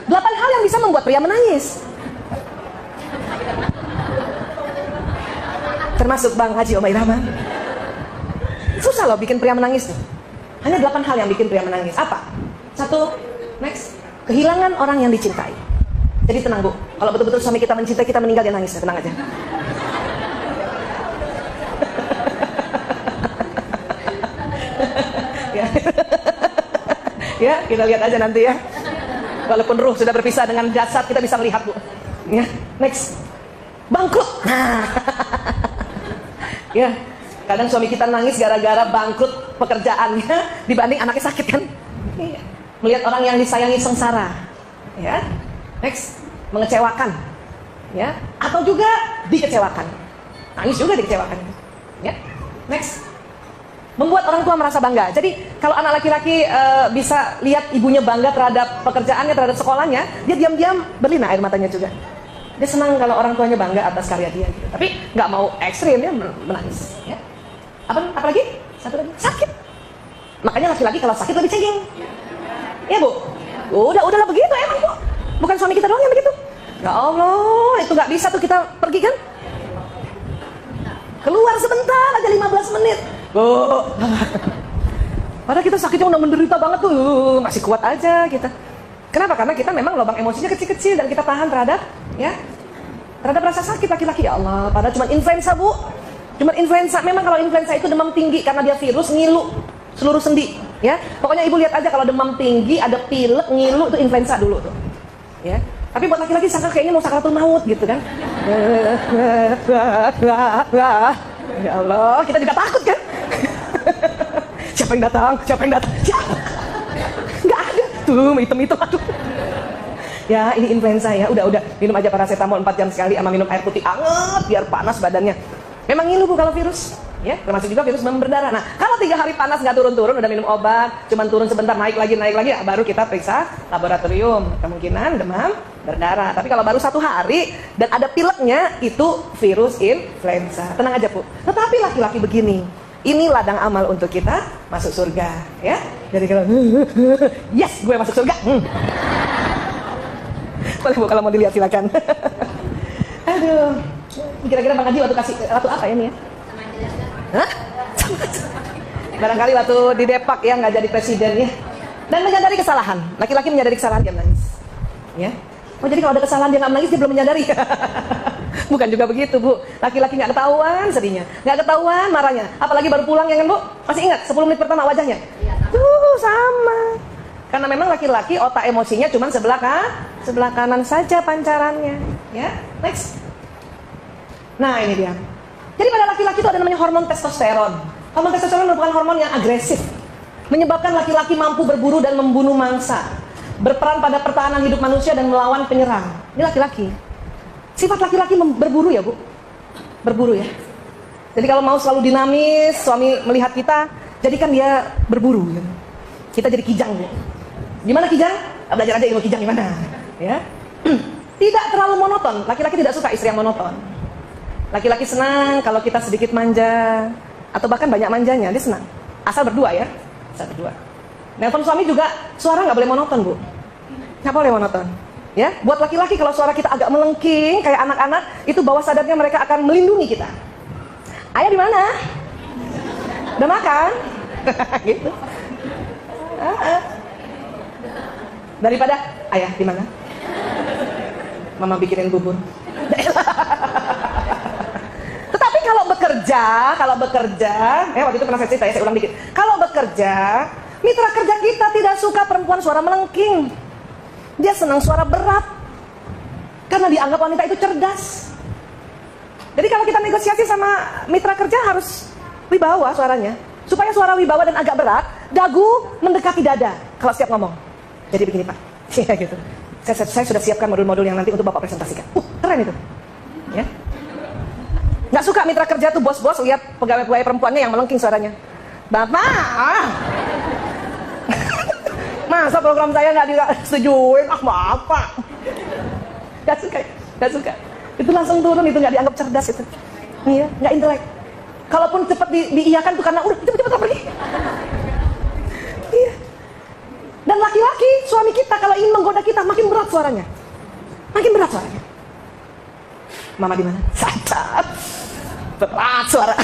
8 hal yang bisa membuat pria menangis. Termasuk Bang Haji Omai Rahman. Susah loh bikin pria menangis tuh. Hanya 8 hal yang bikin pria menangis. Apa? 1, next, kehilangan orang yang dicintai. Jadi tenang Bu, kalau betul-betul suami kita mencintai, kita meninggal, dia nangis, tenang aja. Ya, kita lihat aja nanti ya. Walaupun ruh sudah berpisah dengan jasad, kita bisa melihat Bu. Ya, next, bangkrut. Nah. Ya, kadang suami kita nangis gara-gara bangkrut pekerjaannya dibanding anaknya sakit kan. Iya. Melihat orang yang disayangi sengsara. Ya, next, mengecewakan. Ya, atau juga dikecewakan. Nangis juga dikecewakan. Ya, next, membuat orang tua merasa bangga. Jadi kalau anak laki-laki bisa lihat ibunya bangga terhadap pekerjaannya, terhadap sekolahnya, dia diam-diam berlinang air matanya juga. Dia senang kalau orang tuanya bangga atas karya dia gitu. Tapi nggak mau ekstrim, dia menangis ya. Apa lagi? Satu lagi, sakit. Makanya laki-laki kalau sakit lebih cengeng. Ya Bu? Udahlah begitu emang Bu. Bukan suami kita doang yang begitu. Ya Allah, itu nggak bisa tuh kita pergi kan? Keluar sebentar aja 15 menit. Oh. Padahal kita sakitnya udah menderita banget tuh, masih kuat aja kita. Kenapa? Karena kita memang lubang emosinya kecil-kecil dan kita tahan terhadap rasa sakit laki-laki. Ya Allah, padahal cuma influenza Bu. Cuma influenza. Memang kalau influenza itu demam tinggi karena dia virus, ngilu seluruh sendi. Ya, pokoknya ibu lihat aja kalau demam tinggi, ada pilek, ngilu, itu influenza dulu tuh. Ya. Tapi buat laki-laki sangka kayaknya mau sakaratul maut gitu kan. Ya Allah, kita juga takut kan. Siapa yang datang? Nggak ada. Tuh, hitam-hitam, aduh. Ya, ini influenza ya. Udah. Minum aja paracetamol 4 jam sekali sama minum air putih anget biar panas badannya. Memang ngilu Bu kalau virus. Ya, termasuk juga virus demam berdarah. Nah, kalau 3 hari panas nggak turun-turun, udah minum obat, cuman turun sebentar, naik lagi, ya, baru kita periksa laboratorium. Kemungkinan demam berdarah. Tapi kalau baru 1 hari dan ada pileknya, itu virus influenza. Tenang aja Bu. Tetapi laki-laki begini, ini ladang amal untuk kita masuk surga. Ya, jadi kalau yes, gue masuk surga. Boleh Bu, kalau mau dilihat silakan. Aduh, kira-kira Bang Haji waktu apa ya nih ya? Hah? Barangkali waktu di Depak ya nggak jadi presiden ya. Dan menyadari kesalahan. Laki-laki menyadari kesalahan, dia menangis. Ya. Oh, jadi kalau ada kesalahan dia nggak menangis, dia belum menyadari. Bukan juga begitu Bu. Laki-laki nggak ketahuan sedihnya, nggak ketahuan marahnya. Apalagi baru pulang ya kan Bu? Masih ingat 10 menit pertama wajahnya? Tuh sama. Karena memang laki-laki otak emosinya cuma sebelah kanan saja pancarannya. Ya. Next. Nah ini dia. Jadi pada laki-laki itu ada namanya hormon testosteron. Hormon testosteron merupakan hormon yang agresif, menyebabkan laki-laki mampu berburu dan membunuh mangsa, berperan pada pertahanan hidup manusia dan melawan penyerang. Ini laki-laki. Sifat laki-laki berburu ya Bu? Berburu ya. Jadi kalau mau selalu dinamis, suami melihat kita, jadikan dia berburu. Gitu. Kita jadi kijang Bu. Gimana kijang? Belajar aja ilmu kijang gimana. Ya. Tidak terlalu monoton. Laki-laki tidak suka istri yang monoton. Laki-laki senang kalau kita sedikit manja, atau bahkan banyak manjanya, dia senang. Asal berdua ya, asal berdua. Nelpon suami juga, suara nggak boleh monoton Bu. Nggak boleh monoton. Ya, buat laki-laki kalau suara kita agak melengking kayak anak-anak, itu bawah sadarnya mereka akan melindungi kita. Ayah di mana? Udah makan? Gitu. Daripada ayah di mana? Mama bikinin bubur. Kalau bekerja, waktu itu pernah saya cerita ya, saya ulang dikit. Kalau bekerja, mitra kerja kita tidak suka perempuan suara melengking. Dia senang suara berat. Karena dianggap wanita itu cerdas. Jadi kalau kita negosiasi sama mitra kerja harus wibawa suaranya. Supaya suara wibawa dan agak berat, dagu mendekati dada kalau setiap ngomong. Jadi begini Pak, ya gitu. Saya sudah siapkan modul-modul yang nanti untuk Bapak presentasikan. Keren itu. Ya. Nggak suka mitra kerja tuh bos-bos lihat pegawai-pegawai perempuannya yang melengking suaranya. Bapak, masa program saya nggak disetujuin? Bapak, nggak suka. Itu langsung turun, itu nggak dianggap cerdas itu. Iya, nggak intelek. Kalaupun cepat diiyakan tuh karena udah cepet pergi. Iya. Dan laki-laki, suami kita kalau ingin menggoda kita makin berat suaranya. Makin berat suaranya. Mama di mana? Sadar. Berat suara.